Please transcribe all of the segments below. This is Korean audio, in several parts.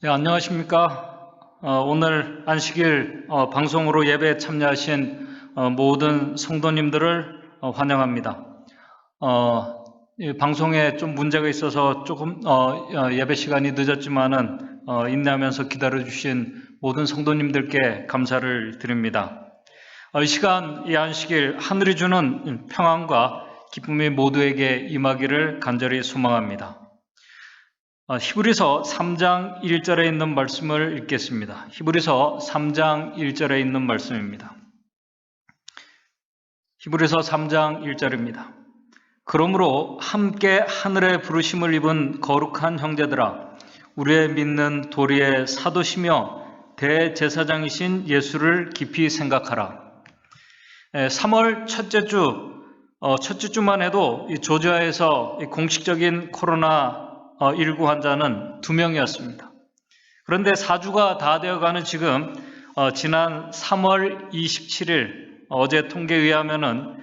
네, 안녕하십니까. 오늘 안식일 방송으로 예배에 참여하신 모든 성도님들을 환영합니다. 이 방송에 좀 문제가 있어서 조금 예배 시간이 늦었지만은 인내하면서 기다려주신 모든 성도님들께 감사를 드립니다. 이 시간, 이 안식일 하늘이 주는 평안과 기쁨이 모두에게 임하기를 간절히 소망합니다. 히브리서 3장 1절에 있는 말씀을 읽겠습니다. 히브리서 3장 1절에 있는 말씀입니다. 히브리서 3장 1절입니다. 그러므로 함께 하늘의 부르심을 입은 거룩한 형제들아, 우리의 믿는 도리의 사도시며 대제사장이신 예수를 깊이 생각하라. 3월 첫째 주만 해도 조지아에서 공식적인 코로나19 환자는 2명이었습니다. 그런데 4주가 다 되어가는 지금 지난 3월 27일 어제 통계에 의하면은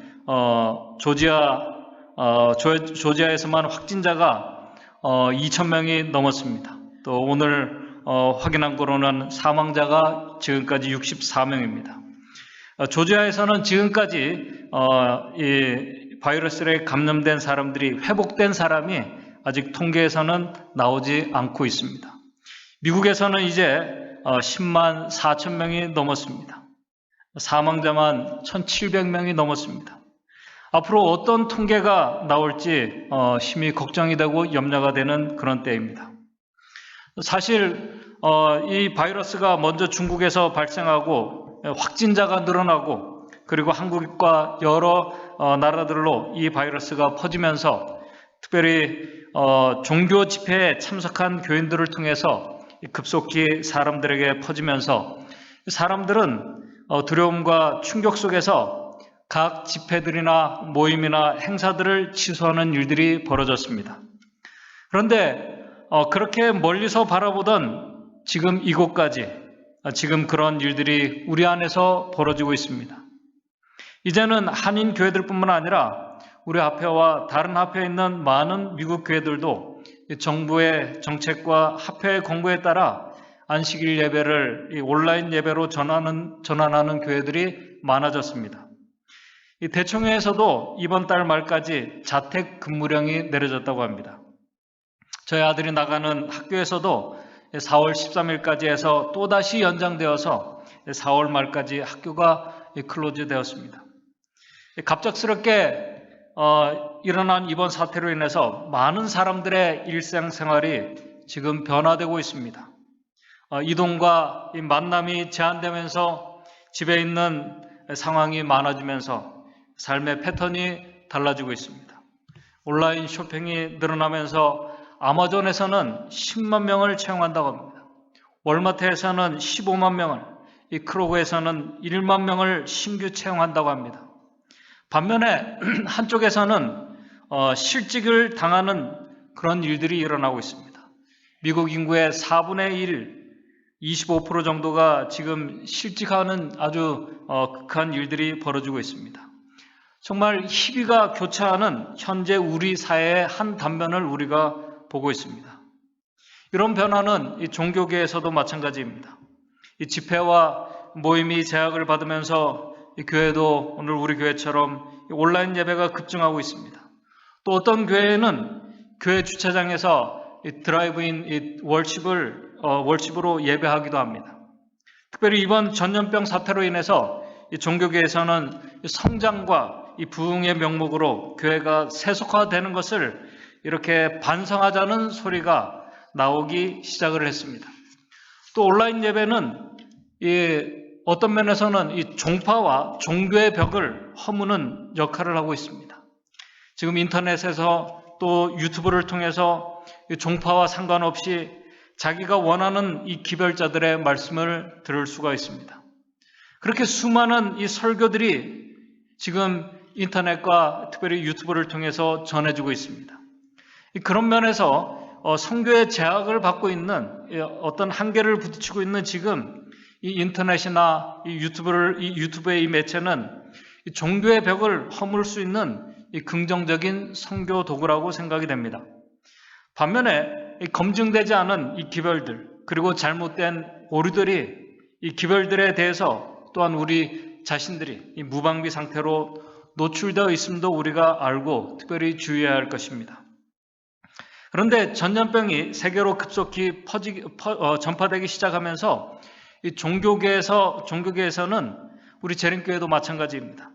조지아에서만 확진자가 2,000명이 넘었습니다. 또 오늘 확인한 거로는 사망자가 지금까지 64명입니다. 조지아에서는 지금까지 이 바이러스에 감염된 사람들이 회복된 사람이 아직 통계에서는 나오지 않고 있습니다. 미국에서는 이제 10만 4천 명이 넘었습니다. 사망자만 1,700명이 넘었습니다. 앞으로 어떤 통계가 나올지 심히 걱정이 되고 염려가 되는 그런 때입니다. 사실 이 바이러스가 먼저 중국에서 발생하고 확진자가 늘어나고 그리고 한국과 여러 나라들로 이 바이러스가 퍼지면서 특별히 종교 집회에 참석한 교인들을 통해서 급속히 사람들에게 퍼지면서 사람들은 두려움과 충격 속에서 각 집회들이나 모임이나 행사들을 취소하는 일들이 벌어졌습니다. 그런데 그렇게 멀리서 바라보던 지금 이곳까지 지금 그런 일들이 우리 안에서 벌어지고 있습니다. 이제는 한인 교회들뿐만 아니라 우리 합회와 다른 합회에 있는 많은 미국 교회들도 정부의 정책과 합회의 공고에 따라 안식일 예배를 온라인 예배로 전환하는 교회들이 많아졌습니다. 이 대청회에서도 이번 달 말까지 자택 근무령이 내려졌다고 합니다. 저희 아들이 나가는 학교에서도 4월 13일까지 해서 또다시 연장되어서 4월 말까지 학교가 클로즈 되었습니다. 갑작스럽게 일어난 이번 사태로 인해서 많은 사람들의 일상생활이 지금 변화되고 있습니다. 이동과 만남이 제한되면서 집에 있는 상황이 많아지면서 삶의 패턴이 달라지고 있습니다. 온라인 쇼핑이 늘어나면서 아마존에서는 10만 명을 채용한다고 합니다. 월마트에서는 15만 명을, 이 크로그에서는 1만 명을 신규 채용한다고 합니다. 반면에 한쪽에서는 실직을 당하는 그런 일들이 일어나고 있습니다. 미국 인구의 4분의 1, 25% 정도가 지금 실직하는 아주 극한 일들이 벌어지고 있습니다. 정말 희비가 교차하는 현재 우리 사회의 한 단면을 우리가 보고 있습니다. 이런 변화는 이 종교계에서도 마찬가지입니다. 이 집회와 모임이 제약을 받으면서 이 교회도 오늘 우리 교회처럼 온라인 예배가 급증하고 있습니다. 또 어떤 교회는 교회 주차장에서 이 드라이브인 월십으로 예배하기도 합니다. 특별히 이번 전염병 사태로 인해서 이 종교계에서는 성장과 이 부흥의 명목으로 교회가 세속화되는 것을 이렇게 반성하자는 소리가 나오기 시작을 했습니다. 또 온라인 예배는 어떤 면에서는 이 종파와 종교의 벽을 허무는 역할을 하고 있습니다. 지금 인터넷에서 또 유튜브를 통해서 종파와 상관없이 자기가 원하는 이 기별자들의 말씀을 들을 수가 있습니다. 그렇게 수많은 이 설교들이 지금 인터넷과 특별히 유튜브를 통해서 전해지고 있습니다. 그런 면에서 선교의 제약을 받고 있는 어떤 한계를 부딪히고 있는 지금 이 인터넷이나 이 유튜브의 이 매체는 이 종교의 벽을 허물 수 있는 이 긍정적인 선교 도구라고 생각이 됩니다. 반면에 검증되지 않은 이 기별들, 그리고 잘못된 오류들이 이 기별들에 대해서 또한 우리 자신들이 이 무방비 상태로 노출되어 있음도 우리가 알고 특별히 주의해야 할 것입니다. 그런데 전염병이 세계로 급속히 전파되기 시작하면서 이 종교계에서는 우리 재림교회도 마찬가지입니다.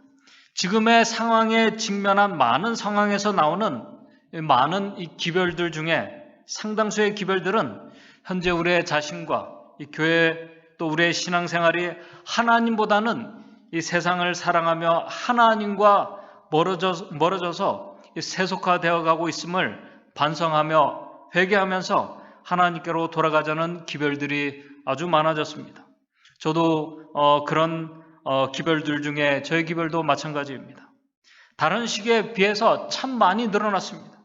지금의 상황에 직면한 많은 상황에서 나오는 많은 이 기별들 중에 상당수의 기별들은 현재 우리의 자신과 이 교회 또 우리의 신앙생활이 하나님보다는 이 세상을 사랑하며 하나님과 멀어져서 세속화되어 가고 있음을 반성하며 회개하면서 하나님께로 돌아가자는 기별들이 아주 많아졌습니다. 저도 그런 기별들 중에 저의 기별도 마찬가지입니다. 다른 시기에 비해서 참 많이 늘어났습니다.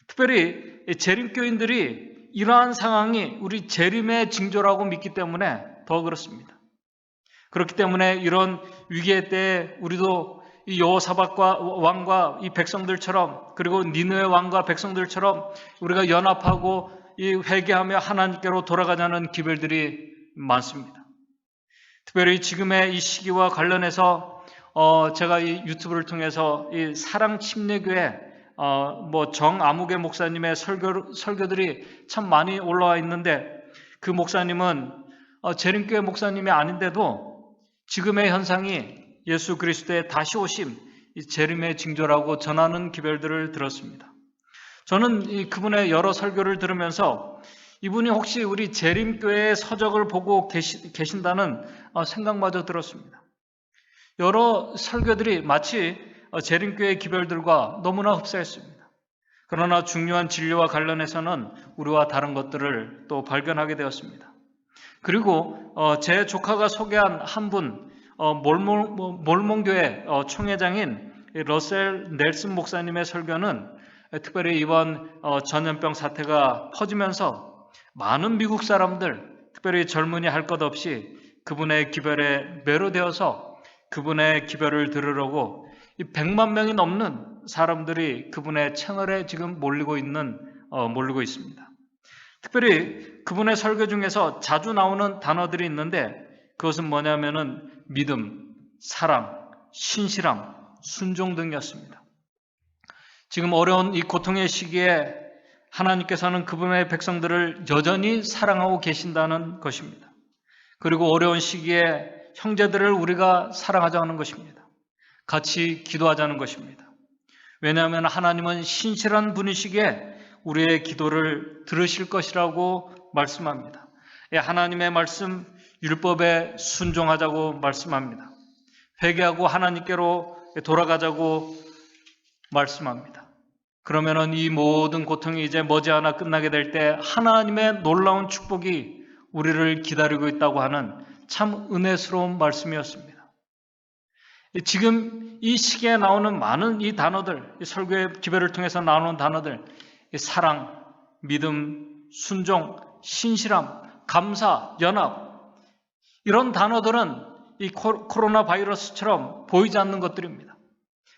특별히 재림교인들이 이러한 상황이 우리 재림의 징조라고 믿기 때문에 더 그렇습니다. 그렇기 때문에 이런 위기의 때에 우리도 이 여호사밧 왕과 이 백성들처럼 그리고 니느웨 왕과 백성들처럼 우리가 연합하고 이 회개하며 하나님께로 돌아가자는 기별들이 많습니다. 특별히 지금의 이 시기와 관련해서 제가 이 유튜브를 통해서 이 사랑 침례교회 정아무개 목사님의 설교들이 참 많이 올라와 있는데 그 목사님은 재림교회 목사님이 아닌데도 지금의 현상이 예수 그리스도의 다시 오심, 이 재림의 징조라고 전하는 기별들을 들었습니다. 저는 그분의 여러 설교를 들으면서 이분이 혹시 우리 재림교회의 서적을 보고 계신다는 생각마저 들었습니다. 여러 설교들이 마치 재림교회의 기별들과 너무나 흡사했습니다. 그러나 중요한 진리와 관련해서는 우리와 다른 것들을 또 발견하게 되었습니다. 그리고 제 조카가 소개한 한 분, 몰몬교회 총회장인 러셀 넬슨 목사님의 설교는 특별히 이번 전염병 사태가 퍼지면서 많은 미국 사람들, 특별히 젊은이 할 것 없이 그분의 기별에 매료되어서 그분의 기별을 들으려고 100만 명이 넘는 사람들이 그분의 채널에 지금 몰리고 있습니다. 특별히 그분의 설교 중에서 자주 나오는 단어들이 있는데 그것은 뭐냐면은 믿음, 사랑, 신실함, 순종 등이었습니다. 지금 어려운 이 고통의 시기에 하나님께서는 그분의 백성들을 여전히 사랑하고 계신다는 것입니다. 그리고 어려운 시기에 형제들을 우리가 사랑하자는 것입니다. 같이 기도하자는 것입니다. 왜냐하면 하나님은 신실한 분이시기에 우리의 기도를 들으실 것이라고 말씀합니다. 하나님의 말씀, 율법에 순종하자고 말씀합니다. 회개하고 하나님께로 돌아가자고 말씀합니다. 그러면은 이 모든 고통이 이제 머지않아 끝나게 될 때 하나님의 놀라운 축복이 우리를 기다리고 있다고 하는 참 은혜스러운 말씀이었습니다. 지금 이 시기에 나오는 많은 이 단어들, 이 설교의 기별을 통해서 나오는 단어들, 사랑, 믿음, 순종, 신실함, 감사, 연합, 이런 단어들은 이 코로나 바이러스처럼 보이지 않는 것들입니다.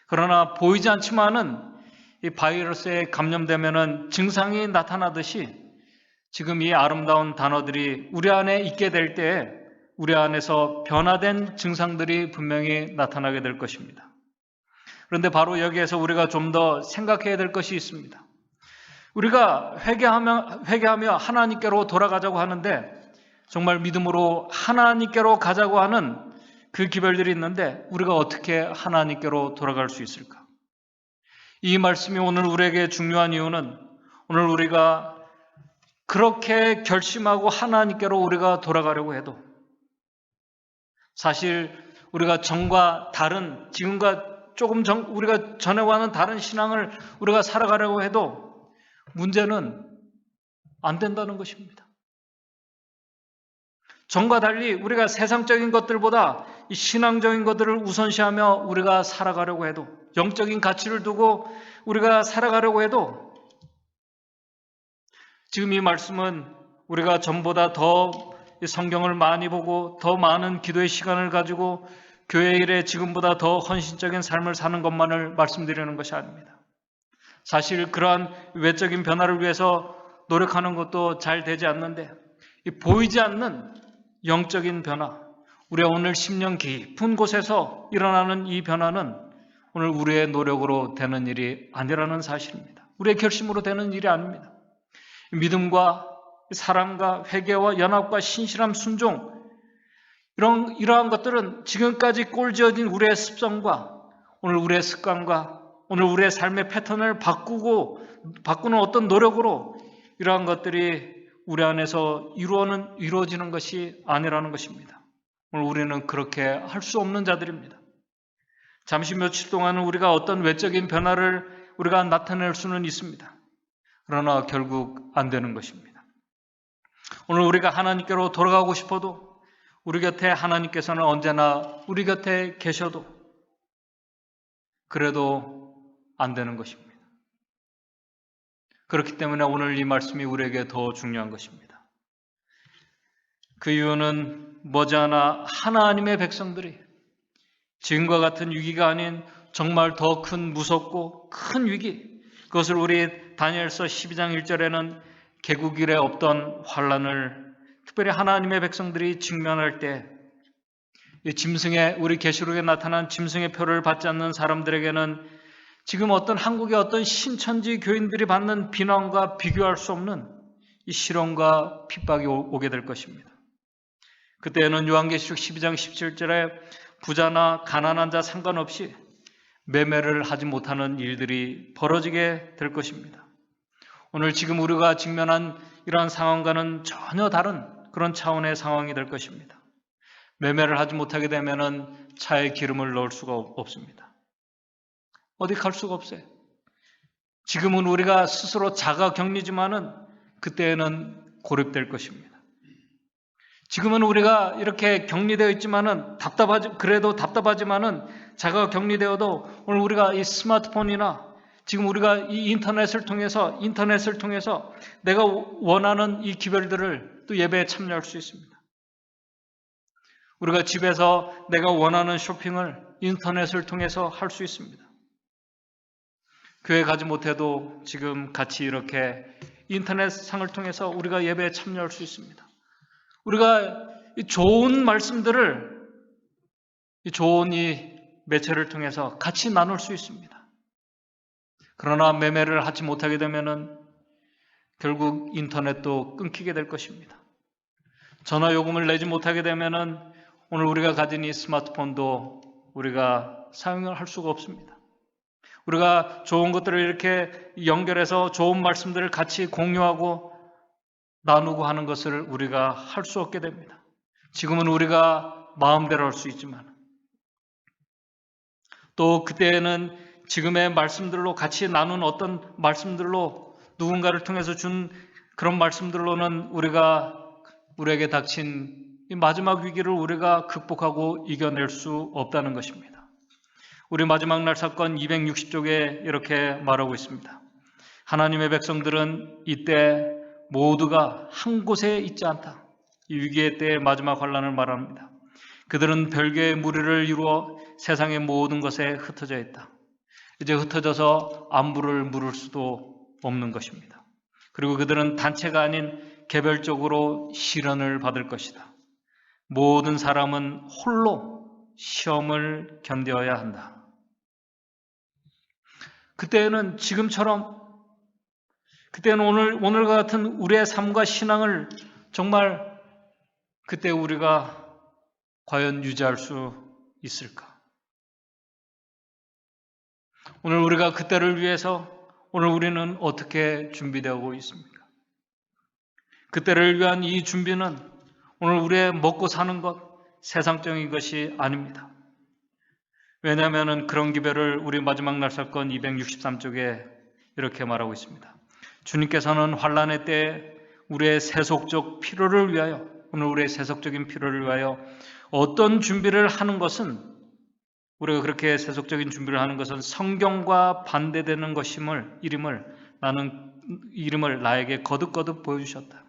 그러나 보이지 않지만은 이 바이러스에 감염되면은 증상이 나타나듯이 지금 이 아름다운 단어들이 우리 안에 있게 될 때에 우리 안에서 변화된 증상들이 분명히 나타나게 될 것입니다. 그런데 바로 여기에서 우리가 좀 더 생각해야 될 것이 있습니다. 우리가 회개하며 하나님께로 돌아가자고 하는데 정말 믿음으로 하나님께로 가자고 하는 그 기별들이 있는데 우리가 어떻게 하나님께로 돌아갈 수 있을까? 이 말씀이 오늘 우리에게 중요한 이유는 오늘 우리가 그렇게 결심하고 하나님께로 우리가 돌아가려고 해도 사실 우리가 전과 다른 지금과 조금 우리가 전에와는 다른 신앙을 우리가 살아가려고 해도 문제는 안 된다는 것입니다. 전과 달리 우리가 세상적인 것들보다 이 신앙적인 것들을 우선시하며 우리가 살아가려고 해도 영적인 가치를 두고 우리가 살아가려고 해도 지금 이 말씀은 우리가 전보다 더 성경을 많이 보고 더 많은 기도의 시간을 가지고 교회 일에 지금보다 더 헌신적인 삶을 사는 것만을 말씀드리는 것이 아닙니다. 사실 그러한 외적인 변화를 위해서 노력하는 것도 잘 되지 않는데 이 보이지 않는 영적인 변화, 우리의 오늘 심령 깊은 곳에서 일어나는 이 변화는 오늘 우리의 노력으로 되는 일이 아니라는 사실입니다. 우리의 결심으로 되는 일이 아닙니다. 믿음과 사랑과 회개와 연합과 신실함, 순종, 이러한 것들은 지금까지 꼴지어진 우리의 습성과 오늘 우리의 습관과 오늘 우리의 삶의 패턴을 바꾸는 어떤 노력으로 이러한 것들이 우리 안에서 이루어지는 것이 아니라는 것입니다. 오늘 우리는 그렇게 할 수 없는 자들입니다. 잠시 며칠 동안은 우리가 어떤 외적인 변화를 우리가 나타낼 수는 있습니다. 그러나 결국 안 되는 것입니다. 오늘 우리가 하나님께로 돌아가고 싶어도 우리 곁에 하나님께서는 언제나 우리 곁에 계셔도 그래도 안 되는 것입니다. 그렇기 때문에 오늘 이 말씀이 우리에게 더 중요한 것입니다. 그 이유는 머지않아 하나님의 백성들이 지금과 같은 위기가 아닌 정말 더 큰 무섭고 큰 위기, 그것을 우리 다니엘서 12장 1절에는 개국 이래 없던 환난을 특별히 하나님의 백성들이 직면할 때 이 짐승의 우리 계시록에 나타난 짐승의 표를 받지 않는 사람들에게는 지금 어떤 한국의 어떤 신천지 교인들이 받는 비난과 비교할 수 없는 이 시련과 핍박이 오게 될 것입니다. 그때는 요한계시록 12장 17절에 부자나 가난한 자 상관없이 매매를 하지 못하는 일들이 벌어지게 될 것입니다. 오늘 지금 우리가 직면한 이러한 상황과는 전혀 다른 그런 차원의 상황이 될 것입니다. 매매를 하지 못하게 되면 차에 기름을 넣을 수가 없습니다. 어디 갈 수가 없어요. 지금은 우리가 스스로 자가 격리지만은 그때는 고립될 것입니다. 지금은 우리가 이렇게 격리되어 있지만은 그래도 답답하지만은 자가 격리되어도 오늘 우리가 이 스마트폰이나 지금 우리가 이 인터넷을 통해서 내가 원하는 이 기별들을 또 예배에 참여할 수 있습니다. 우리가 집에서 내가 원하는 쇼핑을 인터넷을 통해서 할 수 있습니다. 교회 가지 못해도 지금 같이 이렇게 인터넷 상을 통해서 우리가 예배에 참여할 수 있습니다. 우리가 이 좋은 말씀들을 좋은 이 매체를 통해서 같이 나눌 수 있습니다. 그러나 매매를 하지 못하게 되면은 결국 인터넷도 끊기게 될 것입니다. 전화 요금을 내지 못하게 되면은 오늘 우리가 가진 이 스마트폰도 우리가 사용을 할 수가 없습니다. 우리가 좋은 것들을 이렇게 연결해서 좋은 말씀들을 같이 공유하고 나누고 하는 것을 우리가 할 수 없게 됩니다. 지금은 우리가 마음대로 할 수 있지만 또 그때는 지금의 말씀들로 같이 나눈 어떤 말씀들로 누군가를 통해서 준 그런 말씀들로는 우리에게 닥친 이 마지막 위기를 우리가 극복하고 이겨낼 수 없다는 것입니다. 우리 마지막 날 사건 260쪽에 이렇게 말하고 있습니다. 하나님의 백성들은 이때 모두가 한 곳에 있지 않다. 이 위기의 때의 마지막 환난을 말합니다. 그들은 별개의 무리를 이루어 세상의 모든 것에 흩어져 있다. 이제 흩어져서 안부를 물을 수도 없는 것입니다. 그리고 그들은 단체가 아닌 개별적으로 시련을 받을 것이다. 모든 사람은 홀로 시험을 견뎌야 한다. 그때는 오늘과 같은 우리의 삶과 신앙을 정말 그때 우리가 과연 유지할 수 있을까? 오늘 우리가 그때를 위해서 오늘 우리는 어떻게 준비되고 있습니까? 그때를 위한 이 준비는 오늘 우리의 먹고 사는 것, 세상적인 것이 아닙니다. 왜냐하면 그런 기별을 우리 마지막 날 사건 263쪽에 이렇게 말하고 있습니다. 주님께서는 환난의 때에 우리의 세속적 필요를 위하여, 오늘 우리의 세속적인 필요를 위하여 어떤 준비를 하는 것은, 우리가 그렇게 세속적인 준비를 하는 것은 성경과 반대되는 것임을 이름을 나에게 거듭거듭 보여주셨다.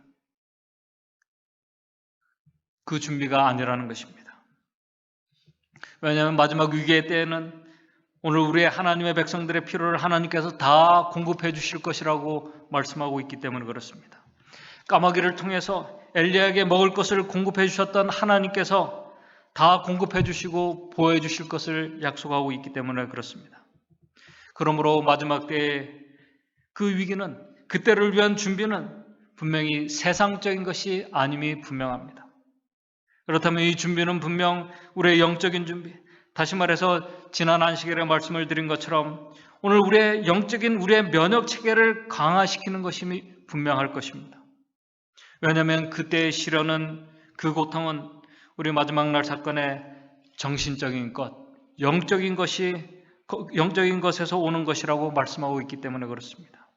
그 준비가 아니라는 것입니다. 왜냐하면 마지막 위기의 때에는 오늘 우리의 하나님의 백성들의 필요를 하나님께서 다 공급해 주실 것이라고 말씀하고 있기 때문에 그렇습니다. 까마귀를 통해서 엘리야에게 먹을 것을 공급해 주셨던 하나님께서 다 공급해 주시고 보호해 주실 것을 약속하고 있기 때문에 그렇습니다. 그러므로 마지막 때에 그 위기는, 그때를 위한 준비는 분명히 세상적인 것이 아님이 분명합니다. 그렇다면 이 준비는 분명 우리의 영적인 준비, 다시 말해서 지난 안식일에 말씀을 드린 것처럼 오늘 우리의 면역 체계를 강화시키는 것이 분명할 것입니다. 왜냐하면 그때의 시련은, 그 고통은 우리 마지막 날 사건의 정신적인 것, 영적인 것에서 오는 것이라고 말씀하고 있기 때문에 그렇습니다.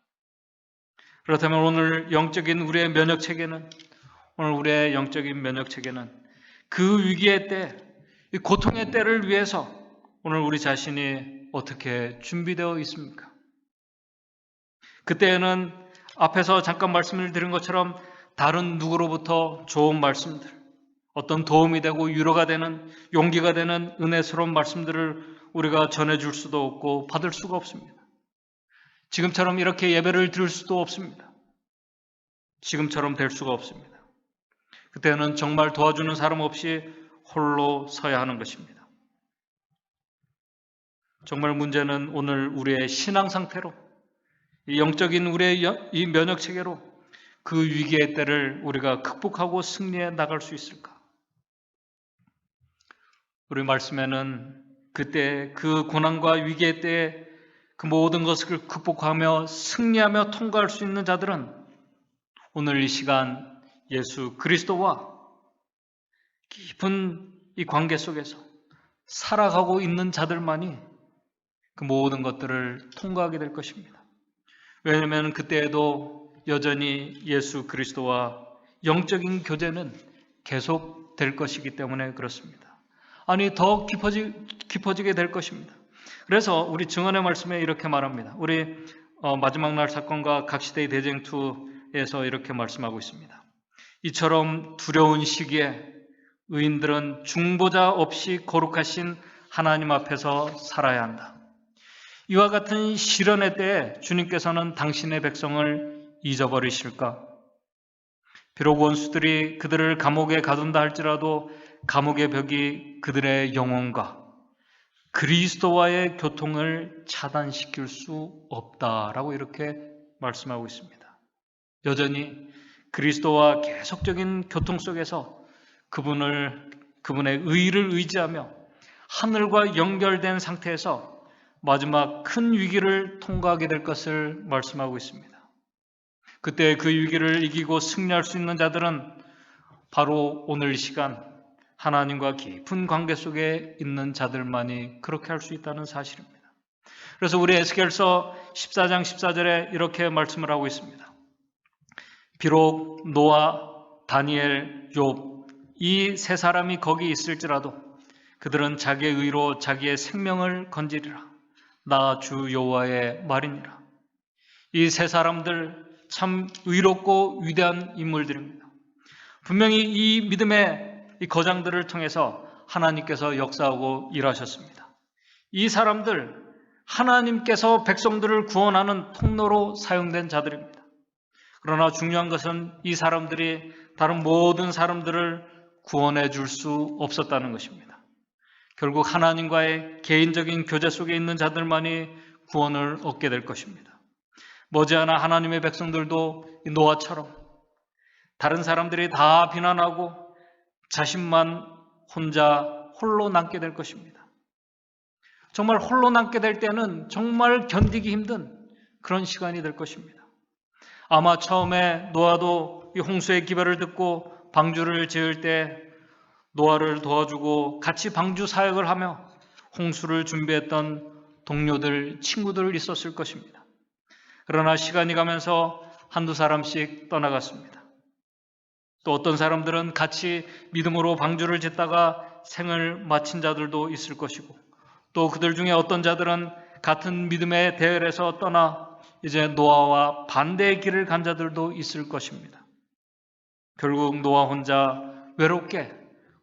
그렇다면 오늘 우리의 면역 체계는, 그 위기의 때, 이 고통의 때를 위해서 오늘 우리 자신이 어떻게 준비되어 있습니까? 그때에는 앞에서 잠깐 말씀을 드린 것처럼 다른 누구로부터 좋은 말씀들, 어떤 도움이 되고 위로가 되는, 용기가 되는 은혜스러운 말씀들을 우리가 전해줄 수도 없고 받을 수가 없습니다. 지금처럼 이렇게 예배를 드릴 수도 없습니다. 지금처럼 될 수가 없습니다. 그때는 정말 도와주는 사람 없이 홀로 서야 하는 것입니다. 정말 문제는 오늘 우리의 신앙 상태로, 이 영적인 우리의 이 면역 체계로 그 위기의 때를 우리가 극복하고 승리해 나갈 수 있을까? 우리 말씀에는 그때 그 고난과 위기의 때에 그 모든 것을 극복하며 승리하며 통과할 수 있는 자들은 오늘 이 시간 예수 그리스도와 깊은 이 관계 속에서 살아가고 있는 자들만이 그 모든 것들을 통과하게 될 것입니다. 왜냐하면 그때에도 여전히 예수 그리스도와 영적인 교제는 계속될 것이기 때문에 그렇습니다. 아니, 더 깊어지게 될 것입니다. 그래서 우리 증언의 말씀에 이렇게 말합니다. 우리 마지막 날 사건과 각시대의 대쟁투에서 이렇게 말씀하고 있습니다. 이처럼 두려운 시기에 의인들은 중보자 없이 거룩하신 하나님 앞에서 살아야 한다. 이와 같은 시련의 때에 주님께서는 당신의 백성을 잊어버리실까? 비록 원수들이 그들을 감옥에 가둔다 할지라도 감옥의 벽이 그들의 영혼과 그리스도와의 교통을 차단시킬 수 없다라고 이렇게 말씀하고 있습니다. 여전히 그리스도와 계속적인 교통 속에서 그분의 의를 의지하며 하늘과 연결된 상태에서 마지막 큰 위기를 통과하게 될 것을 말씀하고 있습니다. 그때 그 위기를 이기고 승리할 수 있는 자들은 바로 오늘 이 시간 하나님과 깊은 관계 속에 있는 자들만이 그렇게 할 수 있다는 사실입니다. 그래서 우리 에스겔서 14장 14절에 이렇게 말씀을 하고 있습니다. 비록 노아, 다니엘, 욥 이 세 사람이 거기 있을지라도 그들은 자기의 의로 자기의 생명을 건지리라. 나 주 여호와의 말이니라. 이 세 사람들 참 의롭고 위대한 인물들입니다. 분명히 이 믿음의 이 거장들을 통해서 하나님께서 역사하고 일하셨습니다. 이 사람들 하나님께서 백성들을 구원하는 통로로 사용된 자들입니다. 그러나 중요한 것은 이 사람들이 다른 모든 사람들을 구원해 줄 수 없었다는 것입니다. 결국 하나님과의 개인적인 교제 속에 있는 자들만이 구원을 얻게 될 것입니다. 머지않아 하나님의 백성들도 노아처럼 다른 사람들이 다 비난하고 자신만 혼자 홀로 남게 될 것입니다. 정말 홀로 남게 될 때는 정말 견디기 힘든 그런 시간이 될 것입니다. 아마 처음에 노아도 이 홍수의 기별을 듣고 방주를 지을 때 노아를 도와주고 같이 방주 사역을 하며 홍수를 준비했던 동료들, 친구들 있었을 것입니다. 그러나 시간이 가면서 한두 사람씩 떠나갔습니다. 또 어떤 사람들은 같이 믿음으로 방주를 짓다가 생을 마친 자들도 있을 것이고, 또 그들 중에 어떤 자들은 같은 믿음의 대열에서 떠나 이제 노아와 반대의 길을 간 자들도 있을 것입니다. 결국 노아 혼자 외롭게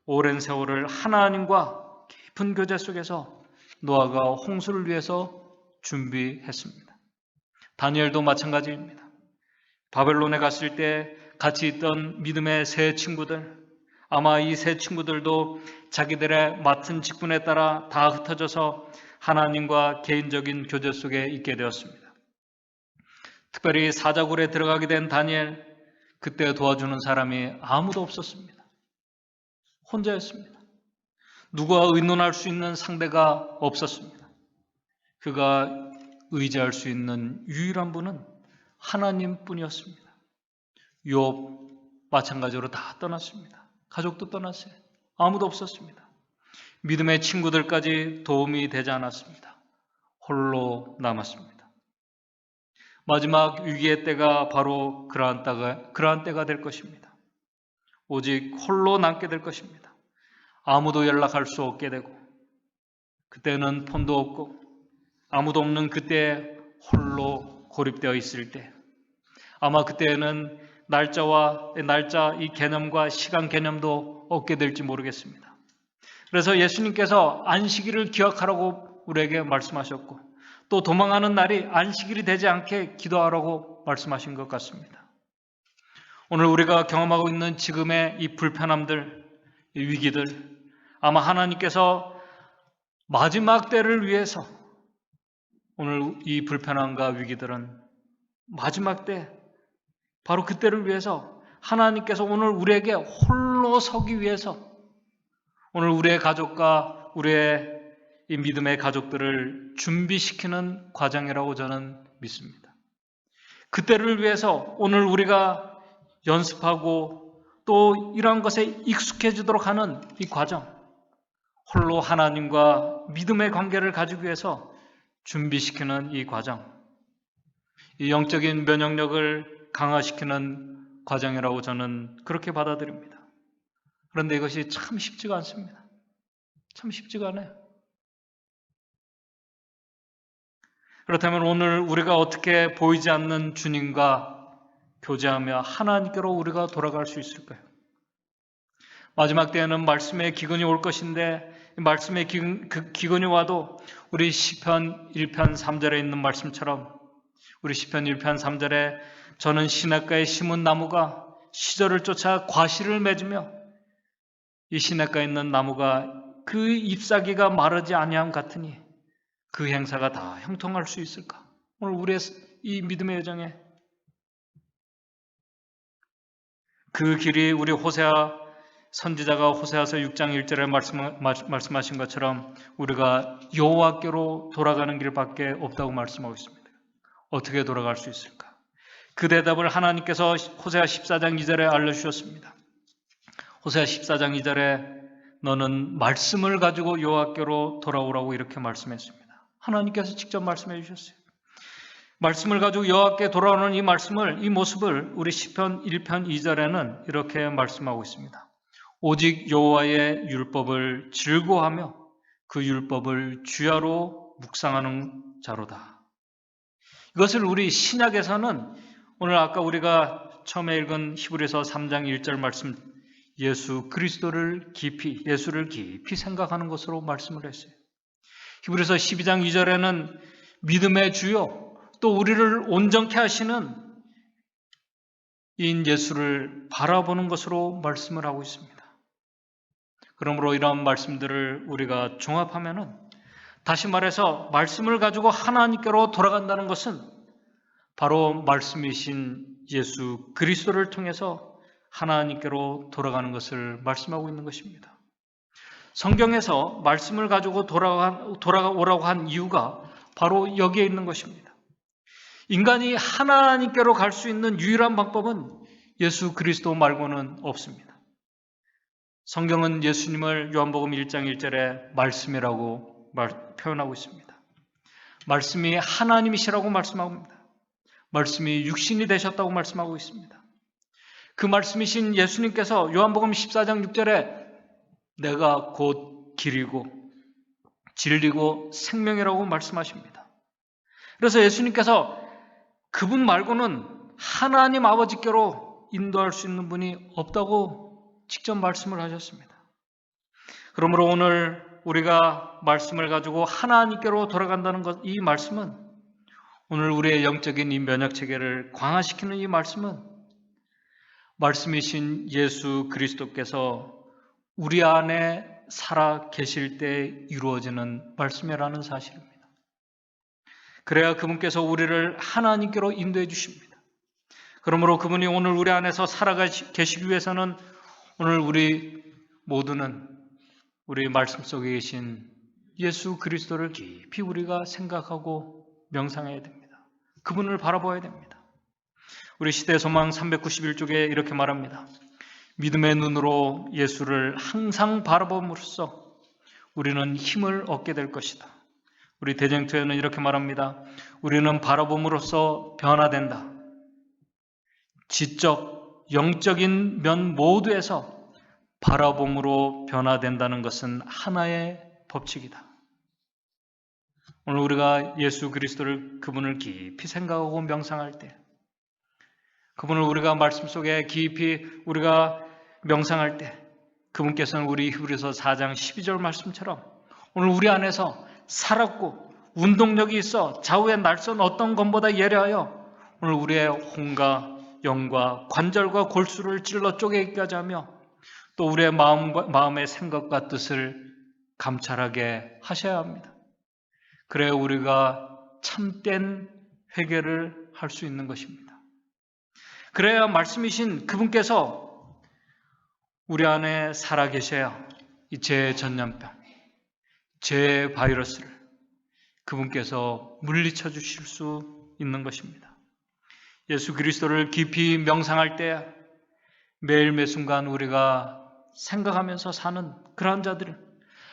오랜 세월을 하나님과 깊은 교제 속에서 노아가 홍수를 위해서 준비했습니다. 다니엘도 마찬가지입니다. 바벨론에 갔을 때 같이 있던 믿음의 세 친구들, 아마 이 세 친구들도 자기들의 맡은 직분에 따라 다 흩어져서 하나님과 개인적인 교제 속에 있게 되었습니다. 특별히 사자굴에 들어가게 된 다니엘, 그때 도와주는 사람이 아무도 없었습니다. 혼자였습니다. 누가 의논할 수 있는 상대가 없었습니다. 그가 의지할 수 있는 유일한 분은 하나님뿐이었습니다. 욥 마찬가지로 다 떠났습니다. 가족도 떠났어요. 아무도 없었습니다. 믿음의 친구들까지 도움이 되지 않았습니다. 홀로 남았습니다. 마지막 위기의 때가 바로 그러한 때가 될 것입니다. 오직 홀로 남게 될 것입니다. 아무도 연락할 수 없게 되고, 그때는 폰도 없고 아무도 없는 그때 홀로 고립되어 있을 때, 아마 그때는 날짜 이 개념과 시간 개념도 없게 될지 모르겠습니다. 그래서 예수님께서 안식일을 기억하라고 우리에게 말씀하셨고, 또 도망하는 날이 안식일이 되지 않게 기도하라고 말씀하신 것 같습니다. 오늘 우리가 경험하고 있는 지금의 이 불편함들, 이 위기들, 아마 하나님께서 마지막 때를 위해서, 오늘 이 불편함과 위기들은 마지막 때, 바로 그때를 위해서 하나님께서 오늘 우리에게 홀로 서기 위해서, 오늘 우리의 가족과 우리의 이 믿음의 가족들을 준비시키는 과정이라고 저는 믿습니다. 그때를 위해서 오늘 우리가 연습하고 또 이러한 것에 익숙해지도록 하는 이 과정, 홀로 하나님과 믿음의 관계를 가지기 위해서 준비시키는 이 과정, 이 영적인 면역력을 강화시키는 과정이라고 저는 그렇게 받아들입니다. 그런데 이것이 참 쉽지가 않습니다. 참 쉽지가 않아요. 그렇다면 오늘 우리가 어떻게 보이지 않는 주님과 교제하며 하나님께로 우리가 돌아갈 수 있을까요? 마지막 때에는 말씀의 기근이 올 것인데, 말씀의 기근이 와도 우리 시편 1편 3절에 있는 말씀처럼, 우리 시편 1편 3절에 저는 시냇가에 심은 나무가 시절을 쫓아 과실을 맺으며, 이 시냇가에 있는 나무가 그 잎사귀가 마르지 아니함 같으니 그 행사가 다 형통할 수 있을까? 오늘 우리의 이 믿음의 여정에 그 길이, 우리 호세아 선지자가 호세아서 6장 1절에 말씀하신 것처럼 우리가 여호와께로 돌아가는 길밖에 없다고 말씀하고 있습니다. 어떻게 돌아갈 수 있을까? 그 대답을 하나님께서 호세아 14장 2절에 알려주셨습니다. 호세아 14장 2절에 너는 말씀을 가지고 여호와께로 돌아오라고 이렇게 말씀했습니다. 하나님께서 직접 말씀해 주셨어요. 말씀을 가지고 여호와께 돌아오는 이 말씀을, 이 모습을 우리 시편 1편 2절에는 이렇게 말씀하고 있습니다. 오직 여호와의 율법을 즐거워하며 그 율법을 주야로 묵상하는 자로다. 이것을 우리 신약에서는 오늘 아까 우리가 처음에 읽은 히브리서 3장 1절 말씀, 예수를 깊이 생각하는 것으로 말씀을 했어요. 히브리서 12장 2절에는 믿음의 주요, 또 우리를 온전케 하시는 인 예수를 바라보는 것으로 말씀을 하고 있습니다. 그러므로 이러한 말씀들을 우리가 종합하면은, 다시 말해서 말씀을 가지고 하나님께로 돌아간다는 것은 바로 말씀이신 예수 그리스도를 통해서 하나님께로 돌아가는 것을 말씀하고 있는 것입니다. 성경에서 말씀을 가지고 돌아오라고 한 이유가 바로 여기에 있는 것입니다. 인간이 하나님께로 갈 수 있는 유일한 방법은 예수 그리스도 말고는 없습니다. 성경은 예수님을 요한복음 1장 1절에 말씀이라고 표현하고 있습니다. 말씀이 하나님이시라고 말씀합니다. 말씀이 육신이 되셨다고 말씀하고 있습니다. 그 말씀이신 예수님께서 요한복음 14장 6절에 내가 곧 길이고 진리고 생명이라고 말씀하십니다. 그래서 예수님께서 그분 말고는 하나님 아버지께로 인도할 수 있는 분이 없다고 직접 말씀을 하셨습니다. 그러므로 오늘 우리가 말씀을 가지고 하나님께로 돌아간다는 것, 이 말씀은 오늘 우리의 영적인 이 면역 체계를 강화시키는 이 말씀은 말씀이신 예수 그리스도께서 우리 안에 살아 계실 때 이루어지는 말씀이라는 사실입니다. 그래야 그분께서 우리를 하나님께로 인도해 주십니다. 그러므로 그분이 오늘 우리 안에서 살아 계시기 위해서는 오늘 우리 모두는 우리 말씀 속에 계신 예수 그리스도를 깊이 우리가 생각하고 명상해야 됩니다. 그분을 바라봐야 됩니다. 우리 시대 소망 391쪽에 이렇게 말합니다. 믿음의 눈으로 예수를 항상 바라봄으로써 우리는 힘을 얻게 될 것이다. 우리 대쟁투에는 이렇게 말합니다. 우리는 바라봄으로써 변화된다. 지적, 영적인 면 모두에서 바라봄으로 변화된다는 것은 하나의 법칙이다. 오늘 우리가 예수 그리스도를 그분을 깊이 생각하고 명상할 때 그분을 우리가 말씀 속에 깊이 우리가 명상할 때 그분께서는 우리 히브리서 4장 12절 말씀처럼 오늘 우리 안에서 살았고 운동력이 있어 좌우의 날선 어떤 것보다 예리하여 오늘 우리의 혼과 영과 관절과 골수를 찔러 쪼개기까지 하며 또 우리의 마음의 생각과 뜻을 감찰하게 하셔야 합니다. 그래야 우리가 참된 회개를 할 수 있는 것입니다. 그래야 말씀이신 그분께서 우리 안에 살아계셔야 이 죄의 전염병, 죄의 바이러스를 그분께서 물리쳐 주실 수 있는 것입니다. 예수 그리스도를 깊이 명상할 때 매일 매 순간 우리가 생각하면서 사는 그러한 자들은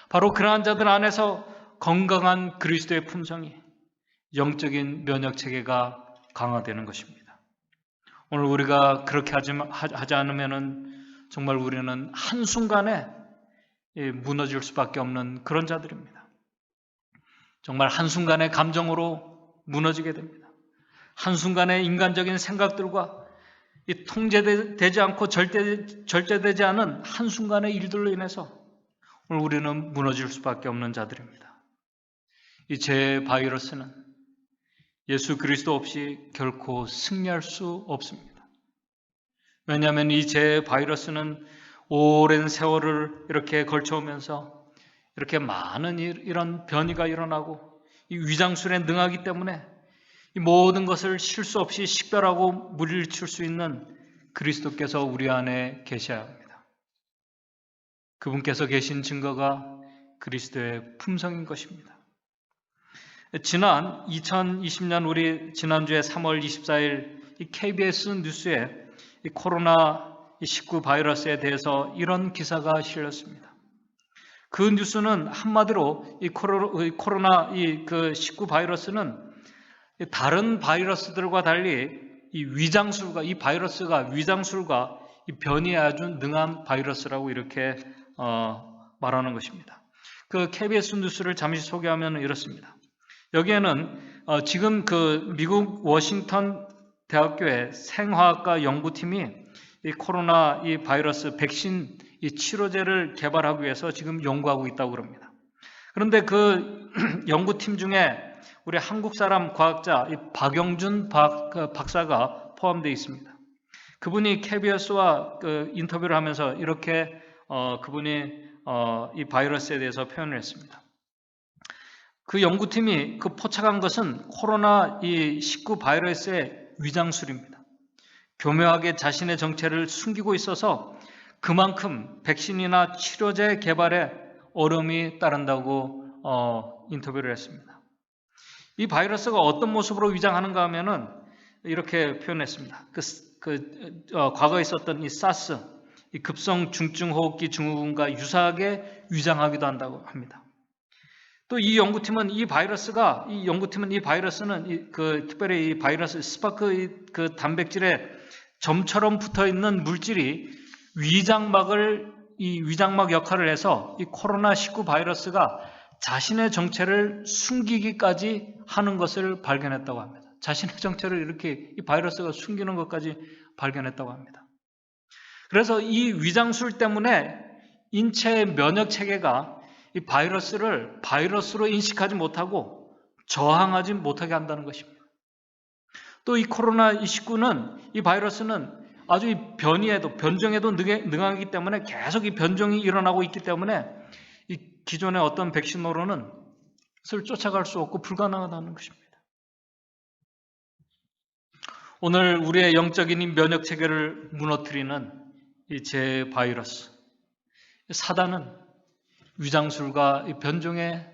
바로 그러한 자들 안에서 건강한 그리스도의 품성이 영적인 면역 체계가 강화되는 것입니다. 오늘 우리가 그렇게 하지 않으면 정말 우리는 한순간에 무너질 수밖에 없는 그런 자들입니다. 정말 한순간의 감정으로 무너지게 됩니다. 한순간의 인간적인 생각들과 이 통제되지 않고 절제되지 않은 한순간의 일들로 인해서 오늘 우리는 무너질 수밖에 없는 자들입니다. 이 제 바이러스는 예수 그리스도 없이 결코 승리할 수 없습니다. 왜냐하면 이 제 바이러스는 오랜 세월을 이렇게 걸쳐오면서 이렇게 많은 이런 변이가 일어나고 이 위장술에 능하기 때문에 이 모든 것을 실수 없이 식별하고 물리칠 수 있는 그리스도께서 우리 안에 계셔야 합니다. 그분께서 계신 증거가 그리스도의 품성인 것입니다. 지난 2020년 우리 지난주에 3월 24일 이 KBS 뉴스에 이 코로나19 바이러스에 대해서 이런 기사가 실렸습니다. 그 뉴스는 한마디로 이 코로나19 바이러스는 다른 바이러스들과 달리 이 바이러스가 위장술과 이 변이에 아주 능한 바이러스라고 이렇게 말하는 것입니다. 그 KBS 뉴스를 잠시 소개하면 이렇습니다. 여기에는 지금 그 미국 워싱턴 대학교의 생화학과 연구팀이 이 코로나 이 바이러스 백신 이 치료제를 개발하기 위해서 지금 연구하고 있다고 그럽니다. 그런데 그 연구팀 중에 우리 한국 사람 과학자 이 박영준 박사가 포함되어 있습니다. 그분이 KBS와 그 인터뷰를 하면서 이렇게 그분이 이 바이러스에 대해서 표현을 했습니다. 그 연구팀이 그 포착한 것은 코로나19 바이러스의 위장술입니다. 교묘하게 자신의 정체를 숨기고 있어서 그만큼 백신이나 치료제 개발에 어려움이 따른다고 인터뷰를 했습니다. 이 바이러스가 어떤 모습으로 위장하는가 하면은 이렇게 표현했습니다. 과거에 있었던 이 사스, 이 급성 중증호흡기 증후군과 유사하게 위장하기도 한다고 합니다. 또 이 연구팀은 이 바이러스는 특별히 이 바이러스 스파크 그 단백질에 점처럼 붙어 있는 물질이 위장막 역할을 해서 이 코로나19 바이러스가 자신의 정체를 숨기기까지 하는 것을 발견했다고 합니다. 자신의 정체를 이렇게 이 바이러스가 숨기는 것까지 발견했다고 합니다. 그래서 이 위장술 때문에 인체의 면역 체계가 이 바이러스를 바이러스로 인식하지 못하고 저항하지 못하게 한다는 것입니다. 또 이 코로나19는, 이 바이러스는 아주 이 변종에도 능하기 때문에 계속 이 변종이 일어나고 있기 때문에 이 기존의 어떤 백신으로는 그것을 쫓아갈 수 없고 불가능하다는 것입니다. 오늘 우리의 영적인 이 면역 체계를 무너뜨리는 이 제 바이러스, 사단은 위장술과 이 변종에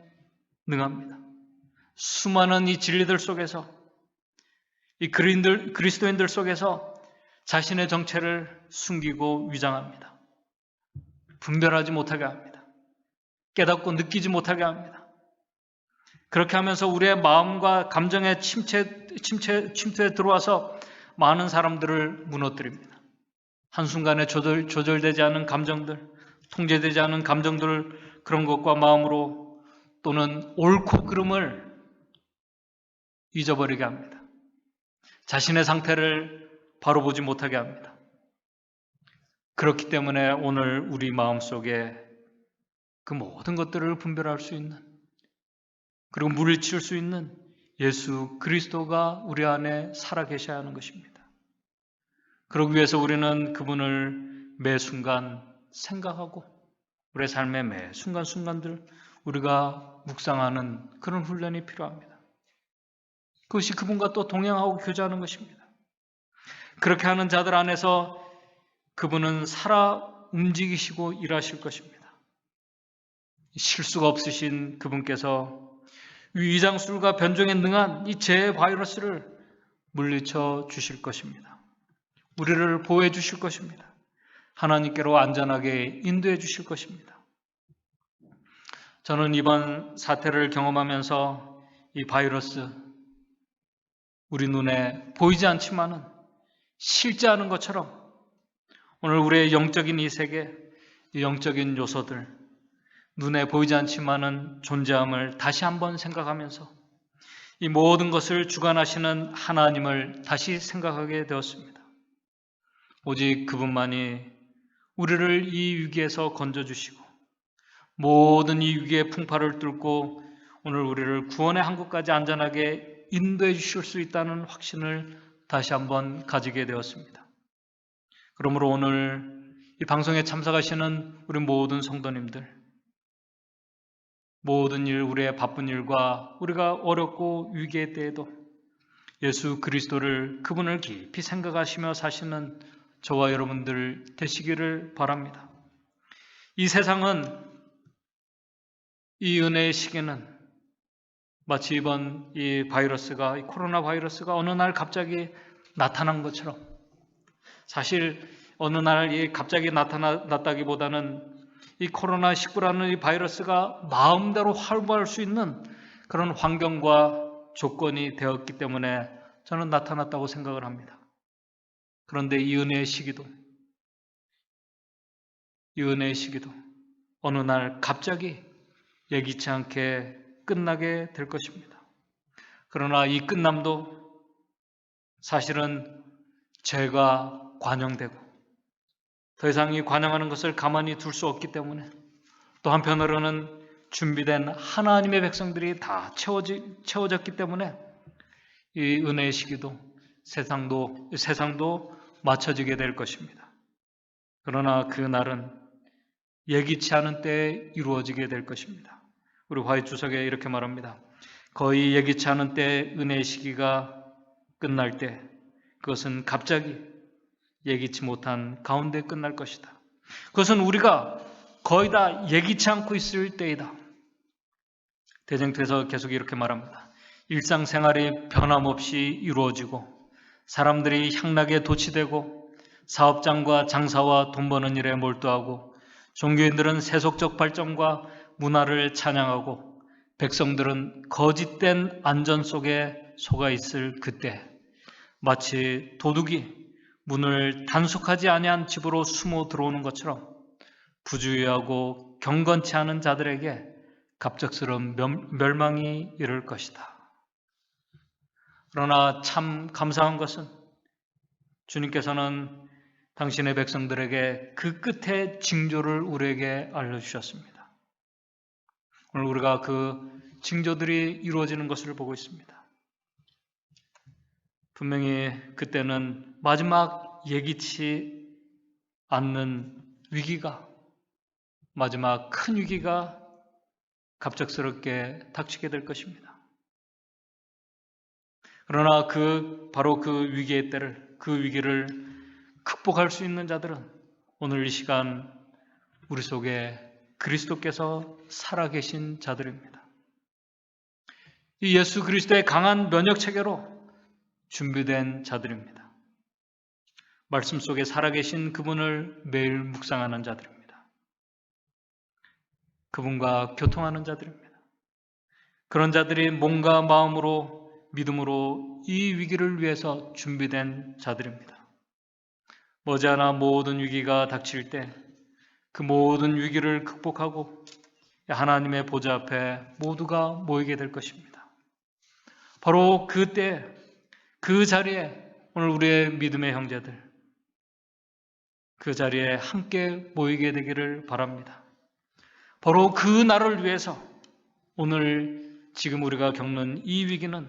능합니다. 수많은 이 진리들 속에서, 이 그리스도인들 속에서 자신의 정체를 숨기고 위장합니다. 분별하지 못하게 합니다. 깨닫고 느끼지 못하게 합니다. 그렇게 하면서 우리의 마음과 감정의 침투에 들어와서 많은 사람들을 무너뜨립니다. 한순간에 조절되지 않은 감정들, 통제되지 않은 감정들, 그런 것과 마음으로 또는 옳고 그름을 잊어버리게 합니다. 자신의 상태를 바로 보지 못하게 합니다. 그렇기 때문에 오늘 우리 마음속에 그 모든 것들을 분별할 수 있는, 그리고 물리칠 수 있는 예수 그리스도가 우리 안에 살아계셔야 하는 것입니다. 그러기 위해서 우리는 그분을 매 순간 생각하고 우리의 삶의 매 순간순간들 우리가 묵상하는 그런 훈련이 필요합니다. 그것이 그분과 또 동행하고 교제하는 것입니다. 그렇게 하는 자들 안에서 그분은 살아 움직이시고 일하실 것입니다. 실수가 없으신 그분께서 위장술과 변종에 능한 이 제 바이러스를 물리쳐 주실 것입니다. 우리를 보호해 주실 것입니다. 하나님께로 안전하게 인도해 주실 것입니다. 저는 이번 사태를 경험하면서 이 바이러스, 우리 눈에 보이지 않지만은 실제하는 것처럼 오늘 우리의 영적인 이 세계, 이 영적인 요소들, 눈에 보이지 않지만은 존재함을 다시 한번 생각하면서 이 모든 것을 주관하시는 하나님을 다시 생각하게 되었습니다. 오직 그분만이 우리를 이 위기에서 건져주시고 모든 이 위기의 풍파를 뚫고 오늘 우리를 구원의 항구까지 안전하게 인도해 주실 수 있다는 확신을 다시 한번 가지게 되었습니다. 그러므로 오늘 이 방송에 참석하시는 우리 모든 성도님들, 모든 일, 우리의 바쁜 일과 우리가 어렵고 위기의 때에도 예수 그리스도를, 그분을 깊이 생각하시며 사시는 저와 여러분들 되시기를 바랍니다. 이 세상은, 이 은혜의 시기는 마치 이번 이 바이러스가, 이 코로나 바이러스가 어느 날 갑자기 나타난 것처럼, 사실 어느 날 갑자기 나타났다기보다는 이 코로나19라는 이 바이러스가 마음대로 활보할 수 있는 그런 환경과 조건이 되었기 때문에 저는 나타났다고 생각을 합니다. 그런데 이 은혜의 시기도 어느 날 갑자기 예기치 않게 끝나게 될 것입니다. 그러나 이 끝남도 사실은 죄가 관영되고 더 이상 이 관영하는 것을 가만히 둘 수 없기 때문에, 또 한편으로는 준비된 하나님의 백성들이 다 채워졌기 때문에 이 은혜의 시기도 세상도 맞춰지게 될 것입니다. 그러나 그 날은 예기치 않은 때에 이루어지게 될 것입니다. 우리 화이트주석에 이렇게 말합니다. 거의 예기치 않은 때에 은혜의 시기가 끝날 때 그것은 갑자기 예기치 못한 가운데 끝날 것이다. 그것은 우리가 거의 다 예기치 않고 있을 때이다. 대쟁투에서 계속 이렇게 말합니다. 일상생활이 변함없이 이루어지고 사람들이 향락에 도취되고 사업장과 장사와 돈 버는 일에 몰두하고 종교인들은 세속적 발전과 문화를 찬양하고 백성들은 거짓된 안전 속에 속아 있을 그때 마치 도둑이 문을 단속하지 아니한 집으로 숨어 들어오는 것처럼 부주의하고 경건치 않은 자들에게 갑작스러운 멸망이 이를 것이다. 그러나 참 감사한 것은 주님께서는 당신의 백성들에게 그 끝의 징조를 우리에게 알려주셨습니다. 오늘 우리가 그 징조들이 이루어지는 것을 보고 있습니다. 분명히 그때는 마지막 예기치 않는 위기가, 마지막 큰 위기가 갑작스럽게 닥치게 될 것입니다. 그러나 바로 그 위기의 때를, 그 위기를 극복할 수 있는 자들은 오늘 이 시간 우리 속에 그리스도께서 살아계신 자들입니다. 이 예수 그리스도의 강한 면역 체계로 준비된 자들입니다. 말씀 속에 살아계신 그분을 매일 묵상하는 자들입니다. 그분과 교통하는 자들입니다. 그런 자들이 몸과 마음으로 믿음으로 이 위기를 위해서 준비된 자들입니다. 머지않아 모든 위기가 닥칠 때 그 모든 위기를 극복하고 하나님의 보좌 앞에 모두가 모이게 될 것입니다. 바로 그때 그 자리에 오늘 우리의 믿음의 형제들 그 자리에 함께 모이게 되기를 바랍니다. 바로 그 날을 위해서 오늘 지금 우리가 겪는 이 위기는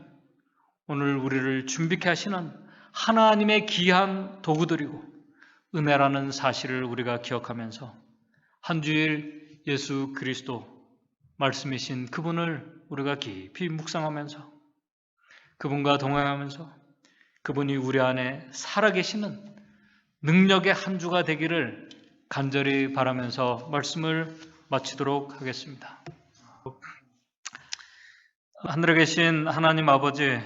오늘 우리를 준비케 하시는 하나님의 귀한 도구들이고 은혜라는 사실을 우리가 기억하면서 한 주일 예수 그리스도 말씀이신 그분을 우리가 깊이 묵상하면서 그분과 동행하면서 그분이 우리 안에 살아계시는 능력의 한 주가 되기를 간절히 바라면서 말씀을 마치도록 하겠습니다. 하늘에 계신 하나님 아버지,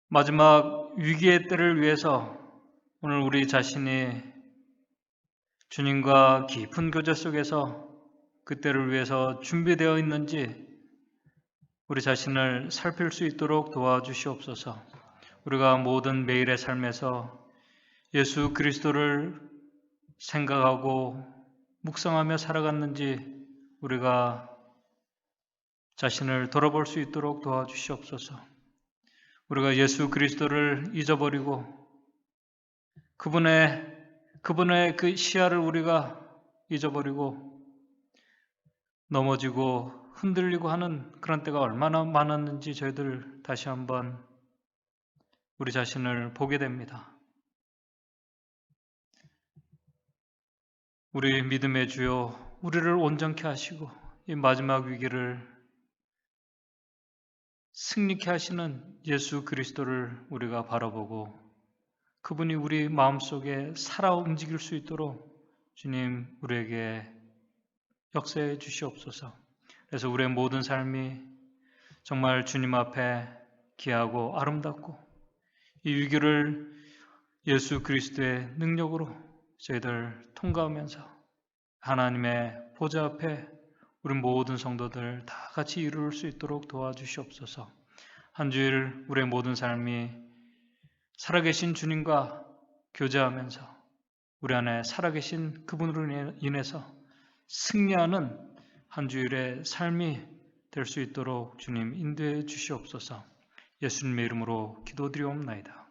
마지막 위기의 때를 위해서 오늘 우리 자신이 주님과 깊은 교제 속에서 그 때를 위해서 준비되어 있는지 우리 자신을 살필 수 있도록 도와주시옵소서. 우리가 모든 매일의 삶에서 예수 그리스도를 생각하고 묵상하며 살아갔는지 우리가 자신을 돌아볼 수 있도록 도와주시옵소서. 우리가 예수 그리스도를 잊어버리고 그분의 그 시야를 우리가 잊어버리고 넘어지고 흔들리고 하는 그런 때가 얼마나 많았는지 저희들 다시 한번 우리 자신을 보게 됩니다. 우리 믿음의 주여, 우리를 온전케 하시고 이 마지막 위기를 승리케 하시는 예수 그리스도를 우리가 바라보고 그분이 우리 마음속에 살아 움직일 수 있도록 주님 우리에게 역사해 주시옵소서. 그래서 우리의 모든 삶이 정말 주님 앞에 귀하고 아름답고 이 위기를 예수 그리스도의 능력으로 저희들 통과하면서 하나님의 보좌 앞에 우리 모든 성도들 다 같이 이룰 수 있도록 도와주시옵소서. 한 주일 우리의 모든 삶이 살아계신 주님과 교제하면서 우리 안에 살아계신 그분으로 인해서 승리하는 한 주일의 삶이 될 수 있도록 주님 인도해 주시옵소서. 예수님의 이름으로 기도드리옵나이다.